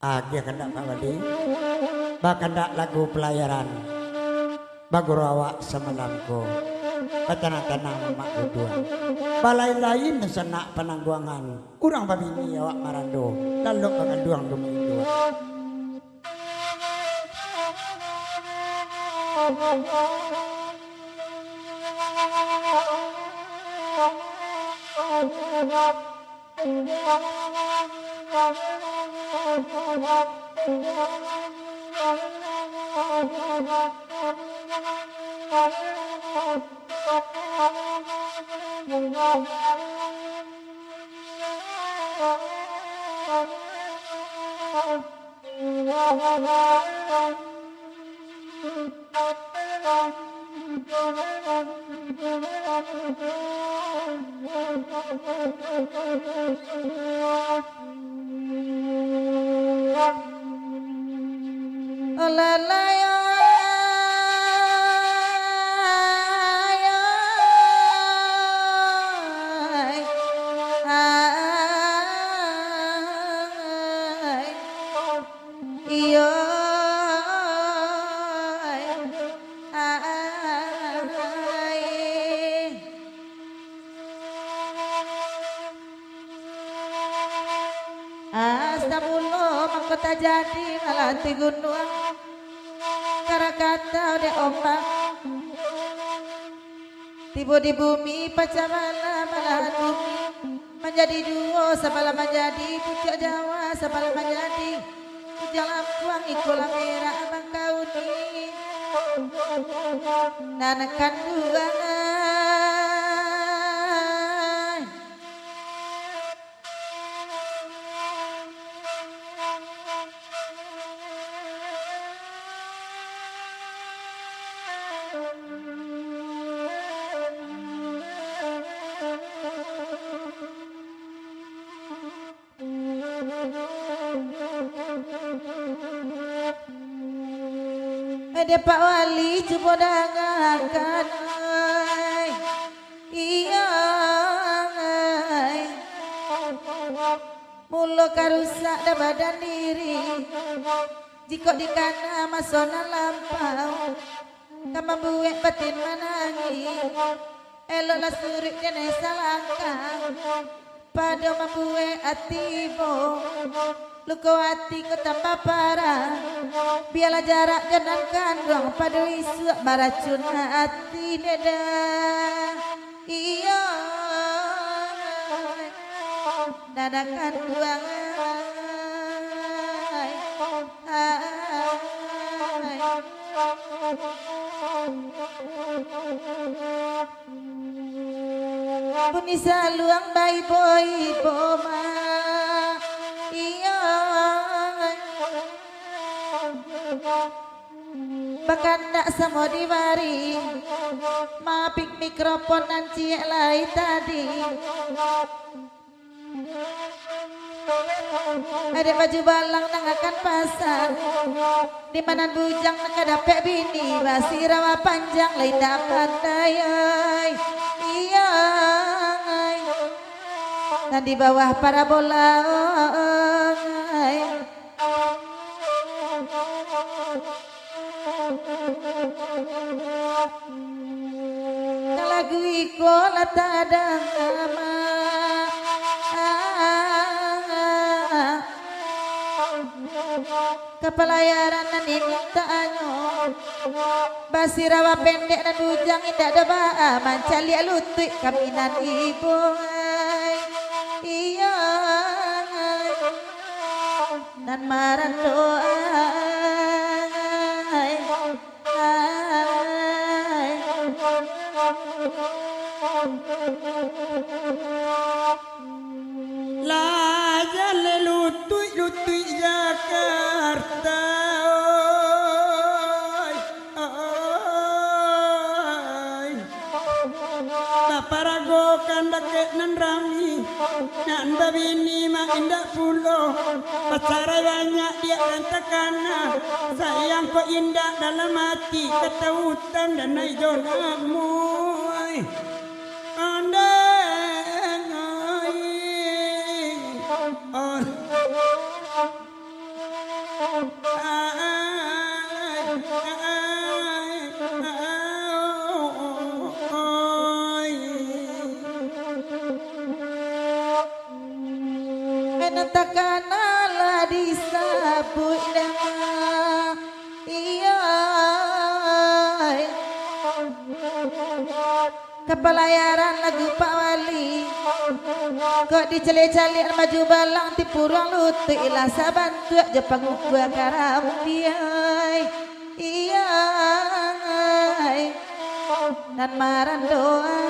Agi kendak Pak Wadi. Bakandak lagu pelayaran. Bagurawak semalamku. Patanang-tanang mak duduan. Balai lain senak penangguangan. Kurang babini awak marando. Lalu penganduang dumunduan. Jadi malah ti gunung karakata udah ombak tiba di bumi pacamala malah bumi menjadi duo sabala menjadi pucuk Jawa sabala menjadi pucuk Lampung ikulah merah abang kauni nanakan duangan ada Pak Wali coba dengarkan iya mulo karusak dah badan diri jika dikana masona lampau kama buek batin menangi eloklah surik jene salangkang pada membuek atibo luka hati ku tambah parah biarlah jarak jangan kandung pada isu maracun hati dada iya dadakan buangan Punisa luang bayi boy boma iya bahkan tak semua diwari mapik mikrofon dan ciek lai tadi ada baju balang nang akan pasar di mana bujang nak dapet bini basi rawa panjang lain dapat dayai iya dan di bawah parabola lagu iko lata ada nama kepelayaran dan ingintaanyo basi rawa pendek dan ujang indah daba mancali lutut kaminan ibu iya dan marah doa Lajan lutut Jakarta Naparago kandake nan rami nan babini mak indah pulo pacarai banyak dia dan tekana sayang kok indah dalam hati kata hutan dan naik jonamu sabui dah iya kepelayaran lagu Pak Wali kok dicele-cele maju balang tipurang lutut ilah saban tuak Jepang gua karam dia iya dan maran doa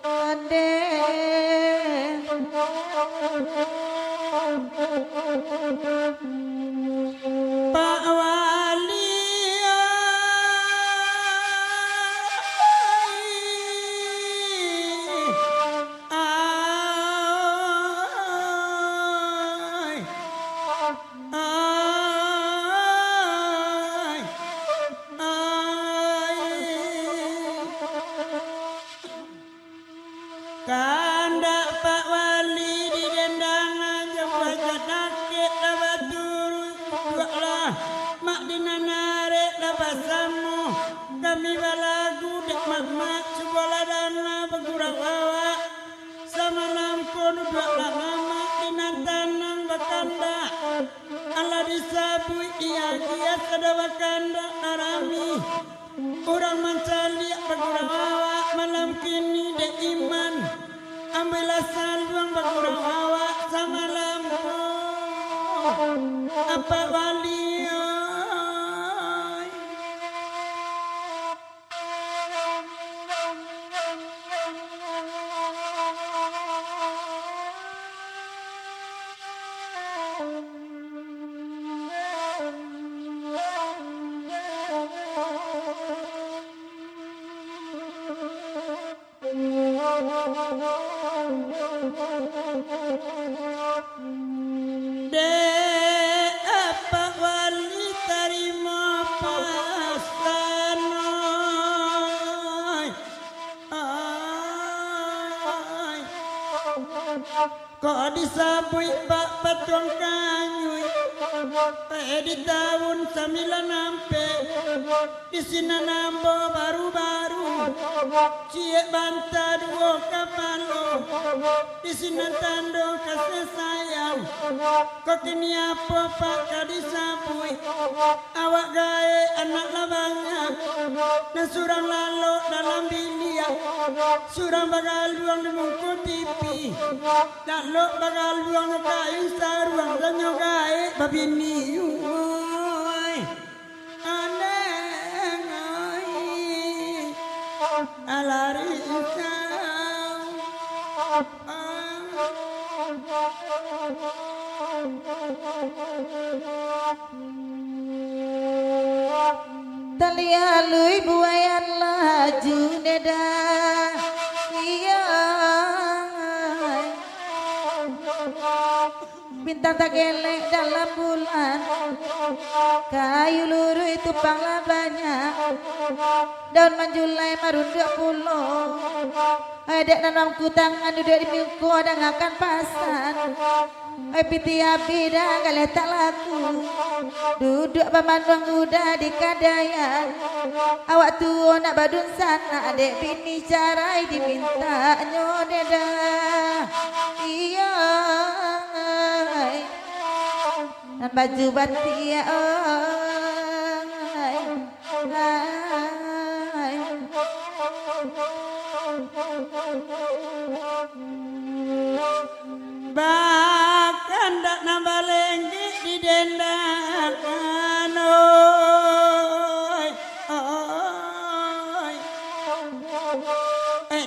ade Pak Wali Kanda Pak Wali di dendangan jemput nakit dapat turun buatlah mak dinanare dapat samu kami balagu dek mak sekolah dana berkurang awak sama nampun buatlah mama dinantanang bakanda Allah disabui iya sada bakanda arami orang mencari berkurang awak malam kini dek iman ambillah saluang berkurang awak sama lampu apa wali Dek apa wali terima pasanoy ay kok disabui Pak Patuang Kanyui di tahun 9 di sini nambo baru-baru cie banta dua kapalo di sini tando kasih sayang kok ini apa Pak kadisabui awak gae anak labangnya dan surang lalu dalam bilia surang bagal luang di mungku tipi lalu bagal luang kain saruang dan nyogai babini yuy aneng ai alari talia lui buayan laju neda iya bintang tak gelek dalam bulan kayu luruh itu panglah banyak daun manjulai marun 20 adek nanam kutangan duduk di minggu ada ngakan pasan piti api dah galeh tak laku duduk pemandang udah di kadayan awak tua nak badun sana adek bini carai diminta nyodeda iya dan baju batia bahkan tak nambah lengki di dendangan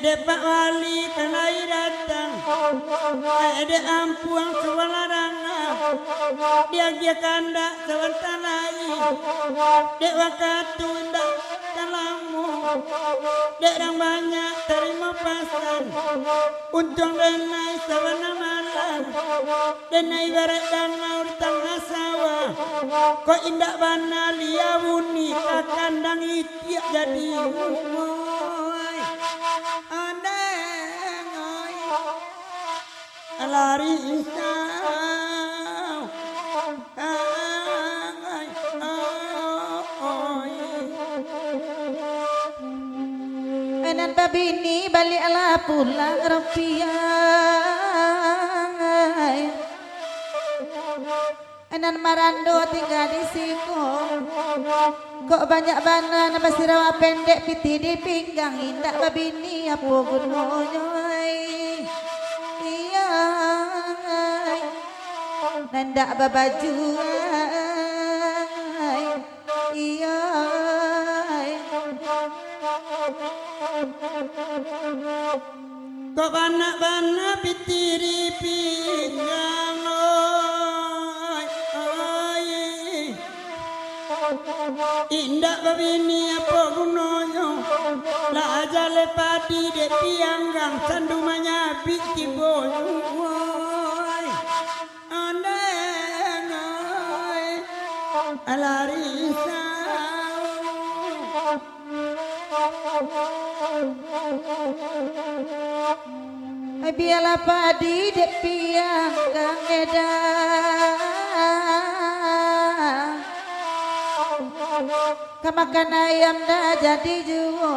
de Pak Wali kenai datang de ampuang sewalaranga dia kanda sewentan lagi de wakatu indah kalamu de orang banyak terima pasan untung denai sewana malam denai barat danau di tengah sawah kok indah bana liawuni kakandang itiak jadi lari isau enan babini balik ala pulang rupiah Enan marando tinggal di siku. Kok banyak bana nama sirawa pendek piti di pinggang indak babini apa gunanya iya nandak babaju iya kok bana pitiri pinggang indak babini apa gunanya la jale padi de pianggang sandumanya biti boy andengai alarisa biarlah padi de pianggang edan kamakan ayam dah jadi juo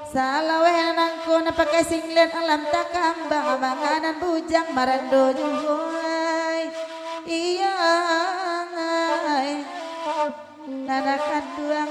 salawe nangku na pakai singlet alam takam bang abanganan bujang marando juo iya nanakan duang